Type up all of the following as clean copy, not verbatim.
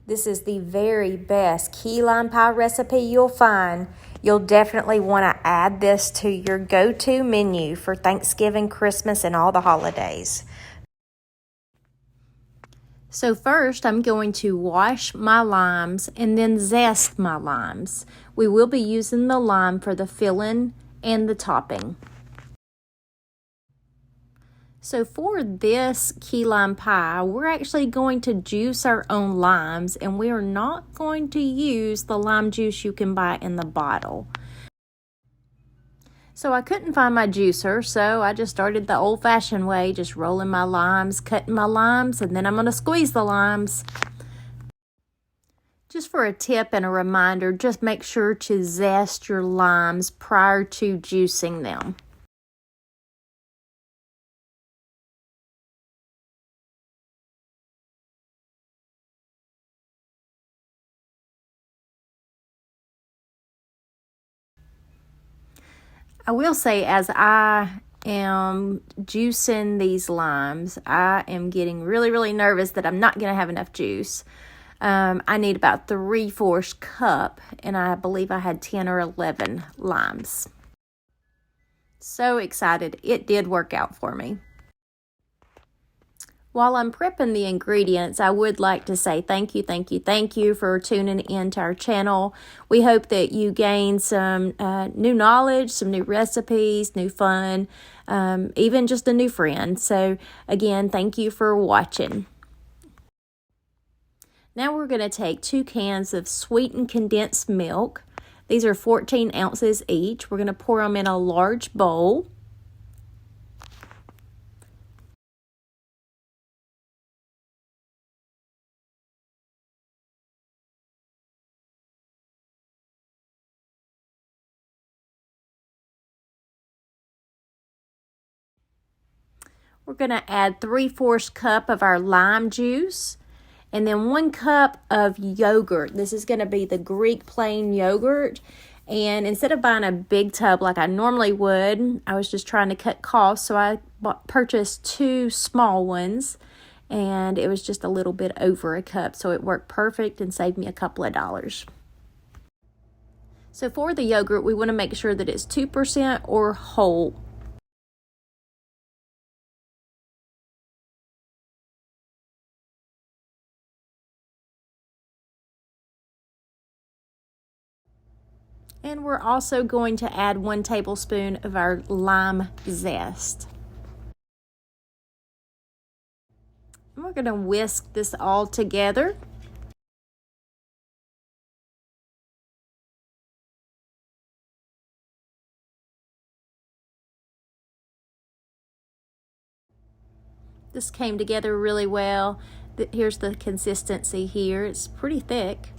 This is the very best key lime pie recipe you'll find. You'll definitely want to add this to your go-to menu for Thanksgiving, Christmas, and all the holidays. So first, I'm going to wash my limes and then zest my limes. We will be using the lime for the filling and the topping. So for this key lime pie, we're actually going to juice our own limes, and we are not going to use the lime juice you can buy in the bottle. So I couldn't find my juicer, so I just started the old-fashioned way, just rolling my limes, cutting my limes, and then I'm going to squeeze the limes. Just for a tip and a reminder, just make sure to zest your limes prior to juicing them. I will say, as I am juicing these limes, I am getting really nervous that I'm not going to have enough juice. I need about 3/4 cup, and I believe I had 10 or 11 limes. So excited. It did work out for me. While I'm prepping the ingredients, I would like to say thank you for tuning in to our channel. We hope that you gain some new knowledge, some new recipes, new fun, even just a new friend. So again, thank you for watching. Now we're going to take 2 cans of sweetened condensed milk. These are 14 ounces each. We're going to pour them in a large bowl. We're going to add 3/4 cup of our lime juice and then 1 cup of yogurt. This is going to be the Greek plain yogurt. And instead of buying a big tub like I normally would, I was just trying to cut costs, so I purchased 2 small ones, and it was just a little bit over a cup, so it worked perfect and saved me a couple of dollars. So for the yogurt, we want to make sure that it's 2% or whole. And we're also going to add 1 tablespoon of our lime zest. And we're going to whisk this all together. This came together really well. Here's the consistency here. It's pretty thick.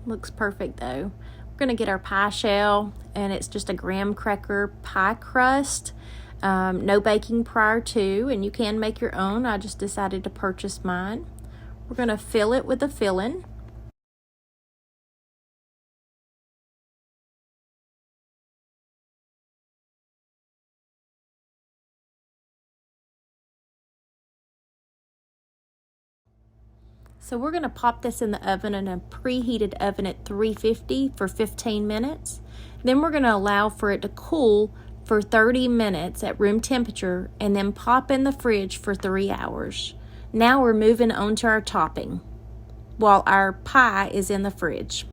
Looks perfect though. We're going to get our pie shell, and it's just a graham cracker pie crust. No baking prior to, and you can make your own. I just decided to purchase mine. We're going to fill it with the filling. So we're going to pop this in the oven, in a preheated oven at 350 for 15 minutes. Then we're going to allow for it to cool for 30 minutes at room temperature, and then pop in the fridge for 3 hours. Now we're moving on to our topping while our pie is in the fridge.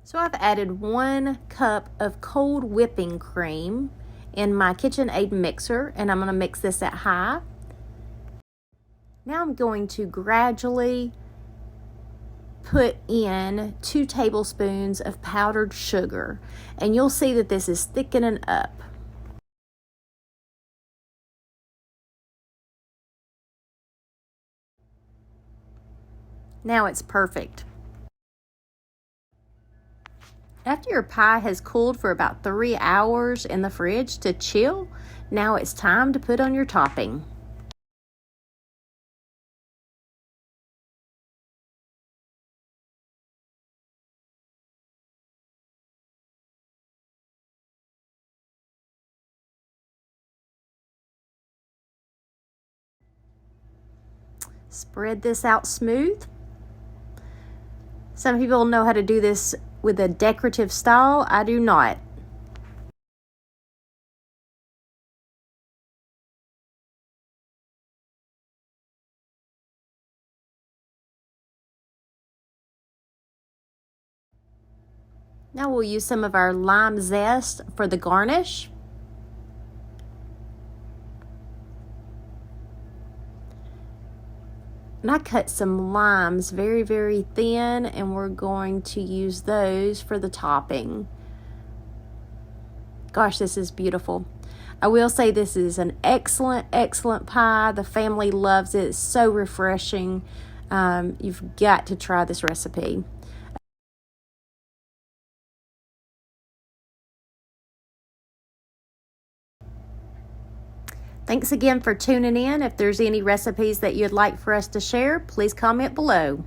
So I've added 1 cup of cold whipping cream in my KitchenAid mixer, and I'm going to mix this at high. Now I'm going to gradually put in 2 tablespoons of powdered sugar, and you'll see that this is thickening up. Now it's perfect. After your pie has cooled for about 3 hours in the fridge to chill, now it's time to put on your topping. Spread this out smooth. Some people know how to do this with a decorative style. I do not. Now we'll use some of our lime zest for the garnish. And I cut some limes very, very thin, and we're going to use those for the topping. Gosh, this is beautiful. I will say this is an excellent, excellent pie. The family loves it. It's so refreshing. You've got to try this recipe. Thanks again for tuning in. If there's any recipes that you'd like for us to share, please comment below.